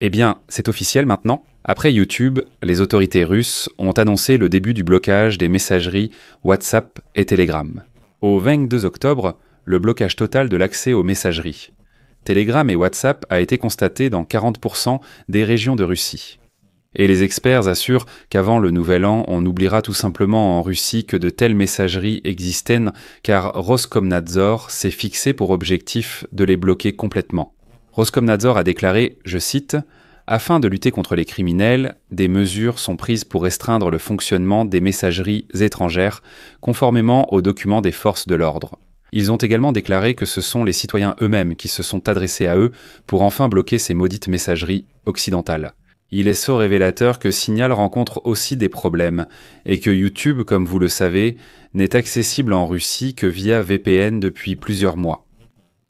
Eh bien, c'est officiel maintenant. Après YouTube, les autorités russes ont annoncé le début du blocage des messageries WhatsApp et Telegram. Au 22 octobre, le blocage total de l'accès aux messageries. Telegram et WhatsApp a été constaté dans 40% des régions de Russie. Et les experts assurent qu'avant le nouvel an, on oubliera tout simplement en Russie que de telles messageries existaient car Roskomnadzor s'est fixé pour objectif de les bloquer complètement. Roskomnadzor a déclaré, je cite, « Afin de lutter contre les criminels, des mesures sont prises pour restreindre le fonctionnement des messageries étrangères, conformément aux documents des forces de l'ordre. » Ils ont également déclaré que ce sont les citoyens eux-mêmes qui se sont adressés à eux pour enfin bloquer ces maudites messageries occidentales. Il est so révélateur que Signal rencontre aussi des problèmes, et que YouTube, comme vous le savez, n'est accessible en Russie que via VPN depuis plusieurs mois.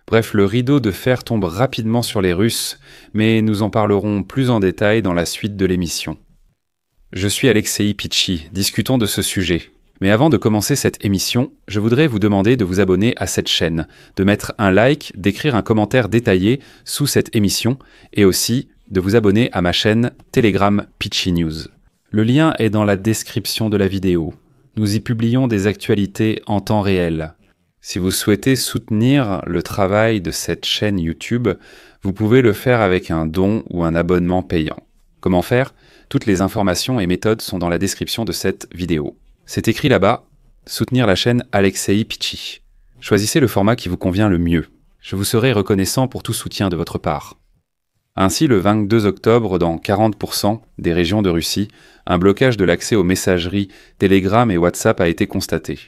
Bref, le rideau de fer tombe rapidement sur les Russes, mais nous en parlerons plus en détail dans la suite de l'émission. Je suis Alexei Pitchi, discutons de ce sujet. Mais avant de commencer cette émission, je voudrais vous demander de vous abonner à cette chaîne, de mettre un like, d'écrire un commentaire détaillé sous cette émission, et aussi de vous abonner à ma chaîne Telegram Pitchi News. Le lien est dans la description de la vidéo. Nous y publions des actualités en temps réel. Si vous souhaitez soutenir le travail de cette chaîne YouTube, vous pouvez le faire avec un don ou un abonnement payant. Comment faire? Toutes les informations et méthodes sont dans la description de cette vidéo. C'est écrit là-bas, soutenir la chaîne Alexei Pitchi. Choisissez le format qui vous convient le mieux. Je vous serai reconnaissant pour tout soutien de votre part. Ainsi, le 22 octobre, dans 40% des régions de Russie, un blocage de l'accès aux messageries Telegram et WhatsApp a été constaté.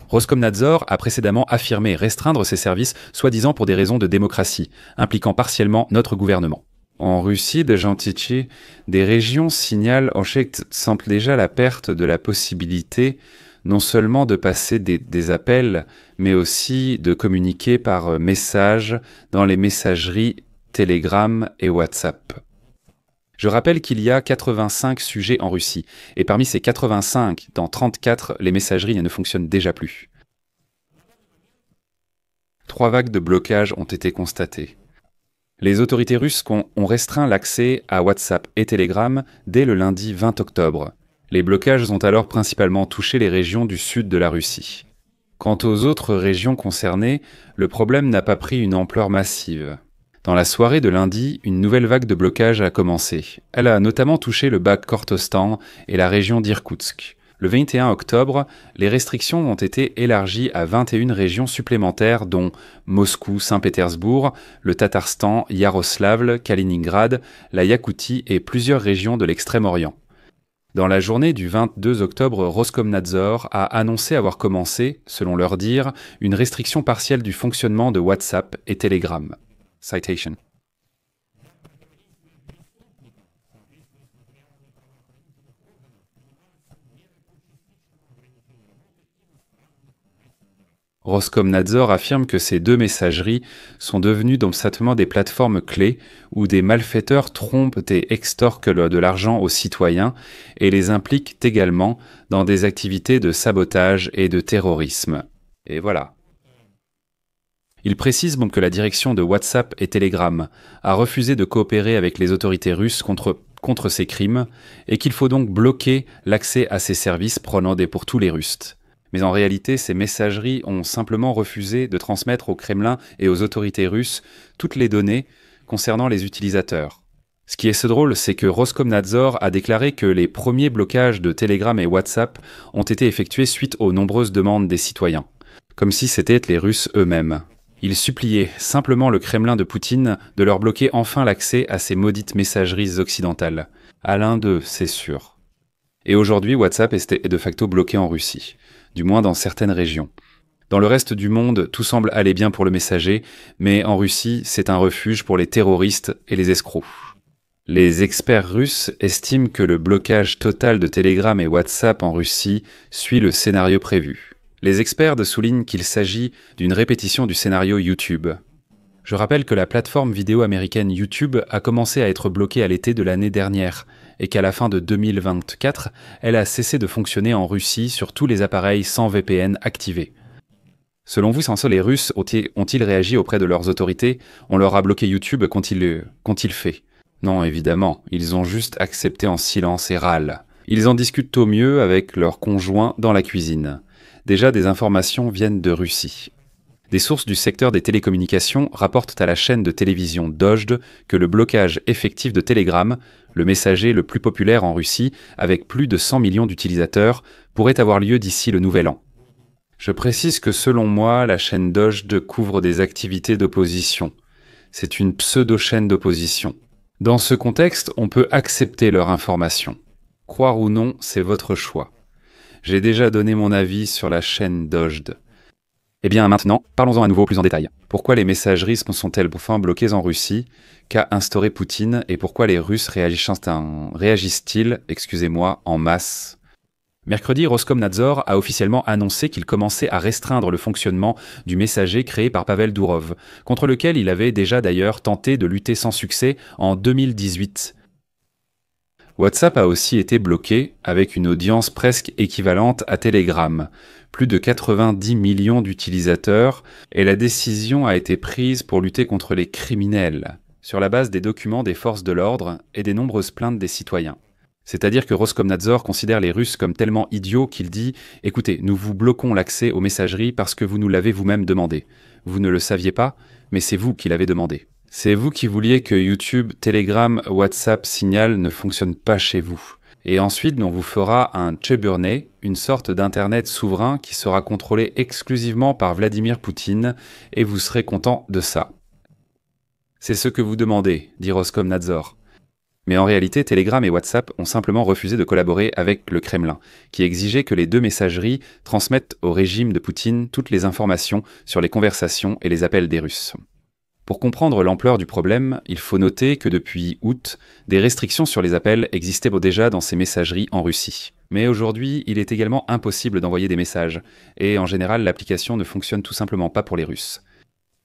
Roskomnadzor a précédemment affirmé restreindre ces services, soi-disant pour des raisons de démocratie, impliquant partiellement notre gouvernement. En Russie, des régions signalent sentent déjà la perte de la possibilité non seulement de passer des appels, mais aussi de communiquer par message dans les messageries Telegram et WhatsApp. Je rappelle qu'il y a 85 sujets en Russie, et parmi ces 85, dans 34, les messageries ne fonctionnent déjà plus. 3 vagues de blocage ont été constatées. Les autorités russes ont restreint l'accès à WhatsApp et Telegram dès le lundi 20 octobre. Les blocages ont alors principalement touché les régions du sud de la Russie. Quant aux autres régions concernées, le problème n'a pas pris une ampleur massive. Dans la soirée de lundi, une nouvelle vague de blocage a commencé. Elle a notamment touché le Bakhkortostan et la région d'Irkoutsk. Le 21 octobre, les restrictions ont été élargies à 21 régions supplémentaires dont Moscou, Saint-Pétersbourg, le Tatarstan, Yaroslavl, Kaliningrad, la Yakoutie et plusieurs régions de l'Extrême-Orient. Dans la journée du 22 octobre, Roskomnadzor a annoncé avoir commencé, selon leur dire, une restriction partielle du fonctionnement de WhatsApp et Telegram. Citation. Roskomnadzor affirme que ces deux messageries sont devenues simplement des plateformes clés où des malfaiteurs trompent et extorquent de l'argent aux citoyens et les impliquent également dans des activités de sabotage et de terrorisme. Et voilà. Il précise que la direction de WhatsApp et Telegram a refusé de coopérer avec les autorités russes contre ces crimes et qu'il faut donc bloquer l'accès à ces services prenant des pour tous les Russes. Mais en réalité, ces messageries ont simplement refusé de transmettre au Kremlin et aux autorités russes toutes les données concernant les utilisateurs. Ce qui est si drôle, c'est que Roskomnadzor a déclaré que les premiers blocages de Telegram et WhatsApp ont été effectués suite aux nombreuses demandes des citoyens, comme si c'était les Russes eux-mêmes. Il suppliait simplement le Kremlin de Poutine de leur bloquer enfin l'accès à ces maudites messageries occidentales. À l'un d'eux, c'est sûr. Et aujourd'hui, WhatsApp est de facto bloqué en Russie, du moins dans certaines régions. Dans le reste du monde, tout semble aller bien pour le messager, mais en Russie, c'est un refuge pour les terroristes et les escrocs. Les experts russes estiment que le blocage total de Telegram et WhatsApp en Russie suit le scénario prévu. Les experts soulignent qu'il s'agit d'une répétition du scénario YouTube. Je rappelle que la plateforme vidéo américaine YouTube a commencé à être bloquée à l'été de l'année dernière et qu'à la fin de 2024, elle a cessé de fonctionner en Russie sur tous les appareils sans VPN activés. Selon vous, les Russes ont-ils réagi auprès de leurs autorités? On leur a bloqué YouTube, qu'ont-ils fait? Non, évidemment, ils ont juste accepté en silence et râlent. Ils en discutent au mieux avec leurs conjoints dans la cuisine. Déjà, des informations viennent de Russie. Des sources du secteur des télécommunications rapportent à la chaîne de télévision Dojd que le blocage effectif de Telegram, le messager le plus populaire en Russie, avec plus de 100 millions d'utilisateurs, pourrait avoir lieu d'ici le Nouvel An. Je précise que selon moi, la chaîne Dojd couvre des activités d'opposition. C'est une pseudo-chaîne d'opposition. Dans ce contexte, on peut accepter leur information. Croire ou non, c'est votre choix. J'ai déjà donné mon avis sur la chaîne Dojd. Eh bien maintenant, parlons-en à nouveau plus en détail. Pourquoi les messageries sont-elles enfin bloquées en Russie? Qu'a instauré Poutine? Et pourquoi les Russes réagissent-ils, en masse? Mercredi, Roskomnadzor a officiellement annoncé qu'il commençait à restreindre le fonctionnement du messager créé par Pavel Durov, contre lequel il avait déjà d'ailleurs tenté de lutter sans succès en 2018. WhatsApp a aussi été bloqué, avec une audience presque équivalente à Telegram, plus de 90 millions d'utilisateurs, et la décision a été prise pour lutter contre les criminels, sur la base des documents des forces de l'ordre et des nombreuses plaintes des citoyens. C'est-à-dire que Roskomnadzor considère les Russes comme tellement idiots qu'il dit « Écoutez, nous vous bloquons l'accès aux messageries parce que vous nous l'avez vous-même demandé. Vous ne le saviez pas, mais c'est vous qui l'avez demandé. C'est vous qui vouliez que YouTube, Telegram, WhatsApp, Signal ne fonctionnent pas chez vous. Et ensuite, on vous fera un Tcheburné, une sorte d'Internet souverain qui sera contrôlé exclusivement par Vladimir Poutine, et vous serez content de ça. C'est ce que vous demandez, dit Roskomnadzor. Mais en réalité, Telegram et WhatsApp ont simplement refusé de collaborer avec le Kremlin, qui exigeait que les deux messageries transmettent au régime de Poutine toutes les informations sur les conversations et les appels des Russes. Pour comprendre l'ampleur du problème, il faut noter que depuis août, des restrictions sur les appels existaient déjà dans ces messageries en Russie. Mais aujourd'hui, il est également impossible d'envoyer des messages, et en général, l'application ne fonctionne tout simplement pas pour les Russes.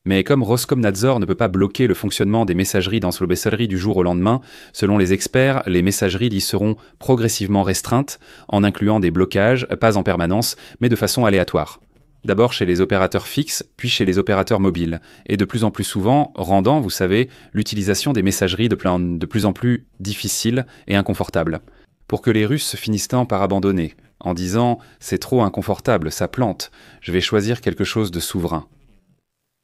Mais comme Roskomnadzor ne peut pas bloquer le fonctionnement des messageries dans Slobesselry du jour au lendemain, selon les experts, les messageries y seront progressivement restreintes, en incluant des blocages, pas en permanence, mais de façon aléatoire. D'abord chez les opérateurs fixes, puis chez les opérateurs mobiles, et de plus en plus souvent, rendant, vous savez, l'utilisation des messageries de plus en plus difficile et inconfortable. Pour que les Russes finissent par abandonner, en disant « c'est trop inconfortable, ça plante, je vais choisir quelque chose de souverain ».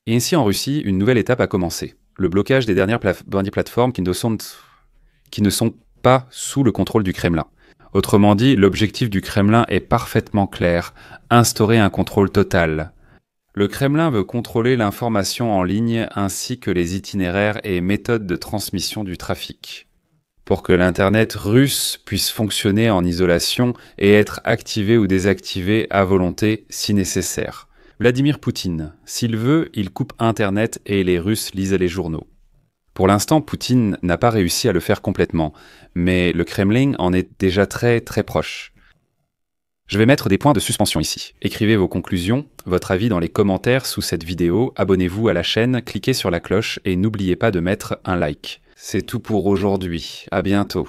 Et ainsi en Russie, une nouvelle étape a commencé. Le blocage des dernières plateformes qui ne sont pas sous le contrôle du Kremlin. Autrement dit, l'objectif du Kremlin est parfaitement clair, instaurer un contrôle total. Le Kremlin veut contrôler l'information en ligne ainsi que les itinéraires et méthodes de transmission du trafic. Pour que l'Internet russe puisse fonctionner en isolation et être activé ou désactivé à volonté si nécessaire. Vladimir Poutine, s'il veut, il coupe Internet et les Russes lisent les journaux. Pour l'instant, Poutine n'a pas réussi à le faire complètement, mais le Kremlin en est déjà très très proche. Je vais mettre des points de suspension ici. Écrivez vos conclusions, votre avis dans les commentaires sous cette vidéo, abonnez-vous à la chaîne, cliquez sur la cloche et n'oubliez pas de mettre un like. C'est tout pour aujourd'hui, à bientôt.